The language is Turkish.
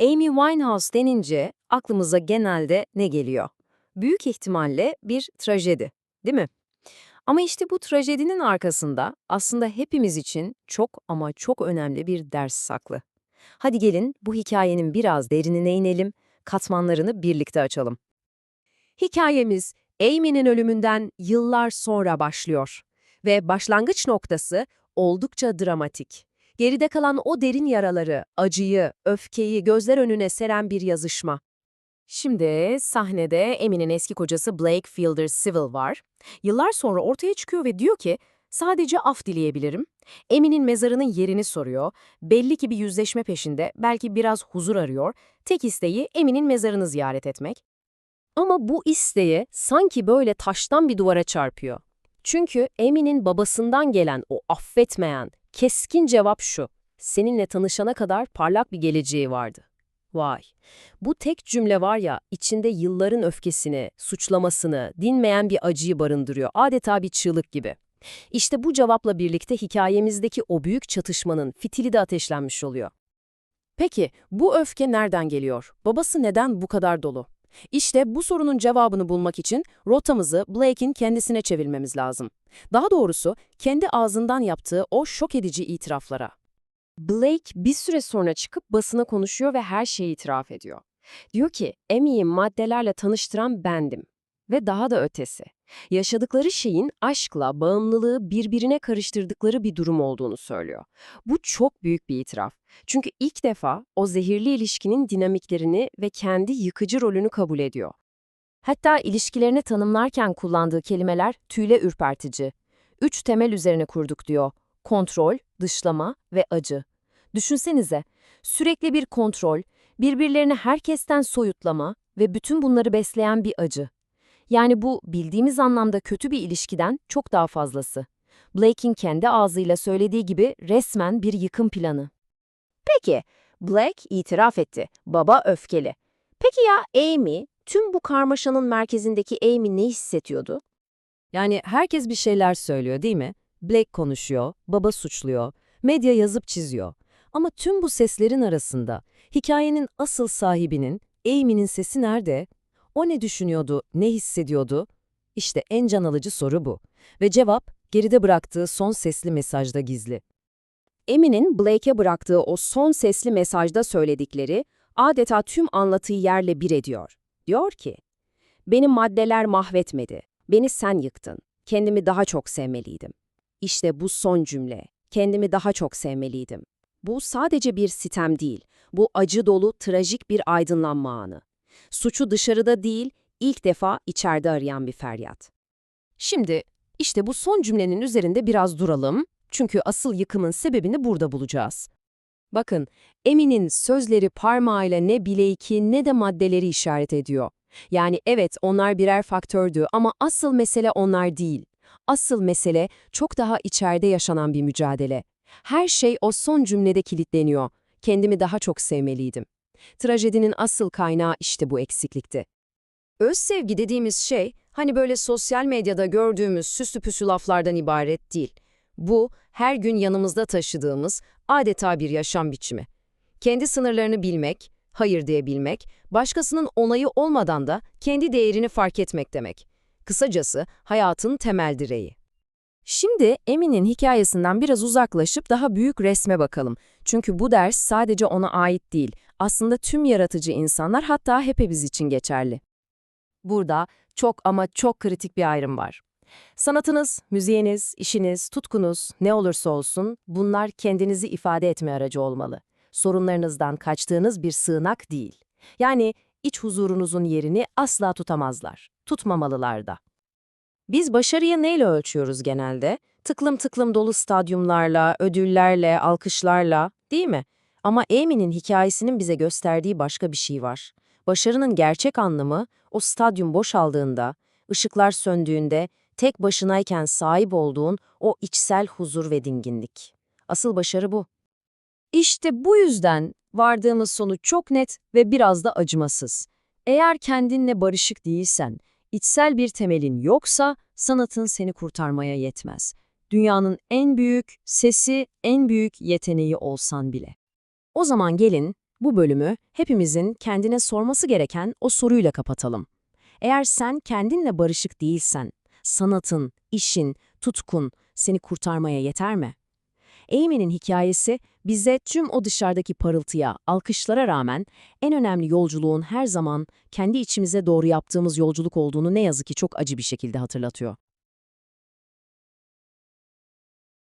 Amy Winehouse denince aklımıza genelde ne geliyor? Büyük ihtimalle bir trajedi, değil mi? Ama işte bu trajedinin arkasında aslında hepimiz için çok ama çok önemli bir ders saklı. Hadi gelin bu hikayenin biraz derinine inelim, katmanlarını birlikte açalım. Hikayemiz Amy'nin ölümünden yıllar sonra başlıyor ve başlangıç noktası oldukça dramatik. Geride kalan o derin yaraları, acıyı, öfkeyi gözler önüne seren bir yazışma. Şimdi sahnede Amy'nin eski kocası Blake Fielder Civil var. Yıllar sonra ortaya çıkıyor ve diyor ki, sadece af dileyebilirim. Amy'nin mezarının yerini soruyor. Belli ki bir yüzleşme peşinde, belki biraz huzur arıyor. Tek isteği Amy'nin mezarını ziyaret etmek. Ama bu isteği sanki böyle taştan bir duvara çarpıyor. Çünkü Amy'nin babasından gelen o affetmeyen, keskin cevap şu: seninle tanışana kadar parlak bir geleceği vardı. Vay! Bu tek cümle var ya, içinde yılların öfkesini, suçlamasını, dinmeyen bir acıyı barındırıyor. Adeta bir çığlık gibi. İşte bu cevapla birlikte hikayemizdeki o büyük çatışmanın fitili de ateşlenmiş oluyor. Peki, bu öfke nereden geliyor? Babası neden bu kadar dolu? İşte bu sorunun cevabını bulmak için rotamızı Blake'in kendisine çevirmemiz lazım. Daha doğrusu kendi ağzından yaptığı o şok edici itiraflara. Blake bir süre sonra çıkıp basına konuşuyor ve her şeyi itiraf ediyor. Diyor ki, Amy'yi maddelerle tanıştıran bendim. Ve daha da ötesi. Yaşadıkları şeyin aşkla bağımlılığı birbirine karıştırdıkları bir durum olduğunu söylüyor. Bu çok büyük bir itiraf. Çünkü ilk defa o zehirli ilişkinin dinamiklerini ve kendi yıkıcı rolünü kabul ediyor. Hatta ilişkilerini tanımlarken kullandığı kelimeler tüyle ürpertici. 3 temel üzerine kurduk diyor. Kontrol, dışlama ve acı. Düşünsenize, sürekli bir kontrol, birbirlerini herkesten soyutlama ve bütün bunları besleyen bir acı. Yani bu bildiğimiz anlamda kötü bir ilişkiden çok daha fazlası. Blake'in kendi ağzıyla söylediği gibi resmen bir yıkım planı. Peki, Blake itiraf etti. Baba öfkeli. Peki ya Amy, tüm bu karmaşanın merkezindeki Amy ne hissediyordu? Yani herkes bir şeyler söylüyor, değil mi? Blake konuşuyor, baba suçluyor, medya yazıp çiziyor. Ama tüm bu seslerin arasında hikayenin asıl sahibinin, Amy'nin sesi nerede? O ne düşünüyordu, ne hissediyordu? İşte en can alıcı soru bu. Ve cevap geride bıraktığı son sesli mesajda gizli. Amy'nin Blake'e bıraktığı o son sesli mesajda söyledikleri adeta tüm anlatıyı yerle bir ediyor. Diyor ki, beni maddeler mahvetmedi, beni sen yıktın, kendimi daha çok sevmeliydim. İşte bu son cümle, kendimi daha çok sevmeliydim. Bu sadece bir sitem değil, bu acı dolu trajik bir aydınlanma anı. Suçu dışarıda değil, ilk defa içeride arayan bir feryat. Şimdi işte bu son cümlenin üzerinde biraz duralım. Çünkü asıl yıkımın sebebini burada bulacağız. Bakın, Emin'in sözleri parmağıyla ne Blake'i ne de maddeleri işaret ediyor. Yani evet onlar birer faktördü ama asıl mesele onlar değil. Asıl mesele çok daha içeride yaşanan bir mücadele. Her şey o son cümlede kilitleniyor. Kendimi daha çok sevmeliydim. Trajedinin asıl kaynağı işte bu eksiklikti. Öz sevgi dediğimiz şey, hani böyle sosyal medyada gördüğümüz süslü püslü laflardan ibaret değil. Bu, her gün yanımızda taşıdığımız adeta bir yaşam biçimi. Kendi sınırlarını bilmek, hayır diyebilmek, başkasının onayı olmadan da kendi değerini fark etmek demek. Kısacası hayatın temel direği. Şimdi Emin'in hikayesinden biraz uzaklaşıp daha büyük resme bakalım. Çünkü bu ders sadece ona ait değil, aslında tüm yaratıcı insanlar hatta hepimiz için geçerli. Burada çok ama çok kritik bir ayrım var. Sanatınız, müziğiniz, işiniz, tutkunuz ne olursa olsun bunlar kendinizi ifade etme aracı olmalı. Sorunlarınızdan kaçtığınız bir sığınak değil. Yani iç huzurunuzun yerini asla tutamazlar. Tutmamalılar da. Biz başarıyı neyle ölçüyoruz genelde? Tıklım tıklım dolu stadyumlarla, ödüllerle, alkışlarla, değil mi? Ama Amy'nin hikayesinin bize gösterdiği başka bir şey var. Başarının gerçek anlamı, o stadyum boşaldığında, ışıklar söndüğünde, tek başınayken sahip olduğun o içsel huzur ve dinginlik. Asıl başarı bu. İşte bu yüzden vardığımız sonuç çok net ve biraz da acımasız. Eğer kendinle barışık değilsen, içsel bir temelin yoksa sanatın seni kurtarmaya yetmez. Dünyanın en büyük sesi, en büyük yeteneği olsan bile. O zaman gelin Bu bölümü hepimizin kendine sorması gereken o soruyla kapatalım. Eğer sen kendinle barışık değilsen, sanatın, işin, tutkun seni kurtarmaya yeter mi? Amy'nin hikayesi bize tüm o dışarıdaki parıltıya, alkışlara rağmen en önemli yolculuğun her zaman kendi içimize doğru yaptığımız yolculuk olduğunu ne yazık ki çok acı bir şekilde hatırlatıyor.